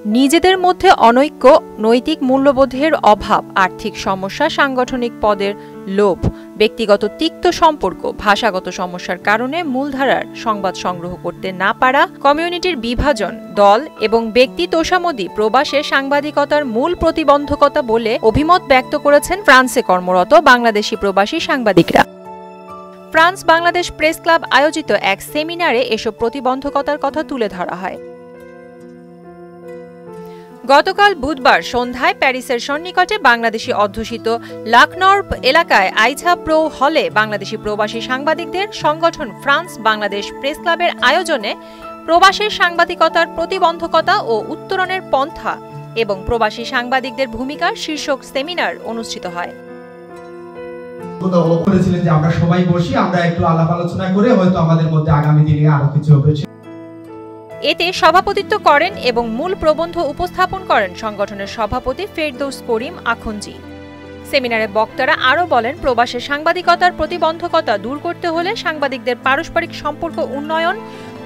নিজেদের মধ্যে অনৈক্য, নৈতিক মূল্যবোধের অভাব, আর্থিক সমস্যা, সাংগঠনিক পদের লোভ, ব্যক্তিগত তিক্ত সম্পর্ক, ভাষাগত সমস্যার কারণে মূলধারার সংবাদ সংগ্রহ করতে না পারা, কমিউনিটির বিভাজন, দল এবং ব্যক্তি তোষামোদী প্রবাসে সাংবাদিকতার মূল প্রতিবন্ধকতা বলে অভিমত ব্যক্ত করেছেন ফ্রান্সে কর্মরত বাংলাদেশি প্রবাসী সাংবাদিকরা। ফ্রান্স বাংলাদেশ প্রেস ক্লাব আয়োজিত এক সেমিনারে এসব প্রতিবন্ধকতার কথা তুলে ধরা হয়। গতকাল বুধবার সন্ধ্যায় প্যারিসের সন্নিকটে বাংলাদেশি অধ্যুষিত লাকনর্প এলাকায় আইছা প্রো হলে বাংলাদেশি প্রবাসী সাংবাদিকদের সংগঠন ফ্রান্স বাংলাদেশ প্রেস ক্লাবের আয়োজনে প্রবাসের সাংবাদিকতার প্রতিবন্ধকতা ও উত্তরণের পন্থা এবং প্রবাসী সাংবাদিকদের ভূমিকা শীর্ষক সেমিনার অনুষ্ঠিত হয়। যে আমরা সবাই বসি, আমরা একটু আলাপ আলোচনা করে হয়তো আমাদের মধ্যে আগামী দিনে আরো কিছু হবে। এতে সভাপতিত্ব করেন এবং মূল প্রবন্ধ উপস্থাপন করেন সংগঠনের সভাপতি ফেরদৌস করিম আখুনজি। সেমিনারে বক্তারা আরও বলেন, প্রবাসের সাংবাদিকতার প্রতিবন্ধকতা দূর করতে হলে সাংবাদিকদের পারস্পরিক সম্পর্ক উন্নয়ন,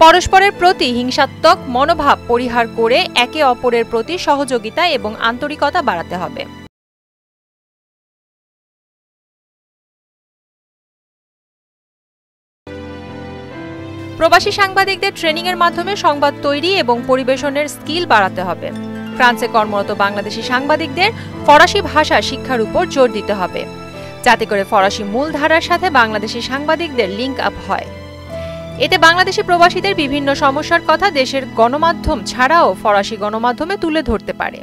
পরস্পরের প্রতি হিংসাত্মক মনোভাব পরিহার করে একে অপরের প্রতি সহযোগিতা এবং আন্তরিকতা বাড়াতে হবে। প্রবাসী সাংবাদিকদের ট্রেনিংয়ের মাধ্যমে সংবাদ তৈরি এবং পরিবেশনের স্কিল বাড়াতে হবে। ফ্রান্সে কর্মরত বাংলাদেশি সাংবাদিকদের ফরাসি ভাষা শিক্ষার উপর জোর দিতে হবে, যাতে করে ফরাসি মূলধারার সাথে বাংলাদেশি সাংবাদিকদের লিঙ্ক আপ হয়। এতে বাংলাদেশি প্রবাসীদের বিভিন্ন সমস্যার কথা দেশের গণমাধ্যম ছাড়াও ফরাসি গণমাধ্যমে তুলে ধরতে পারে।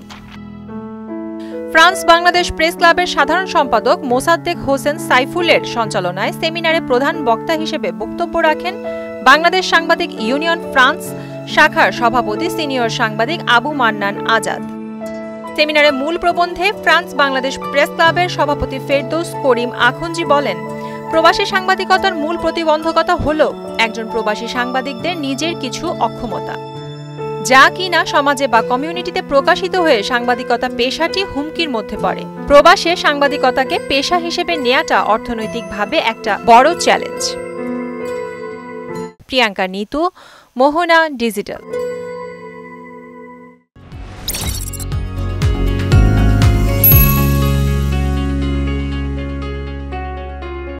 ফ্রান্স বাংলাদেশ প্রেস ক্লাবের সাধারণ সম্পাদক মোসাদ্দেক হোসেন সাইফুলের সঞ্চালনায় সেমিনারে প্রধান বক্তা হিসেবে বক্তব্য রাখেন বাংলাদেশ সাংবাদিক ইউনিয়ন ফ্রান্স শাখার সভাপতি সিনিয়র সাংবাদিক আবু মান্নান আজাদ। সেমিনারে মূল প্রবন্ধে ফ্রান্স বাংলাদেশ প্রেস ক্লাবের সভাপতি ফেরদৌস করিম আখুনজি বলেন, প্রবাসী সাংবাদিকতার মূল প্রতিবন্ধকতা হল একজন প্রবাসী সাংবাদিকদের নিজের কিছু অক্ষমতা, যা কিনা সমাজে বা কমিউনিটিতে প্রকাশিত হয়ে সাংবাদিকতা পেশাটি হুমকির মধ্যে পড়ে। প্রবাসে সাংবাদিকতাকে পেশা হিসেবে নেয়াটা অর্থনৈতিকভাবে একটা বড় চ্যালেঞ্জ। প্রিয়াঙ্কা নিতু, মোহনা ডিজিটাল।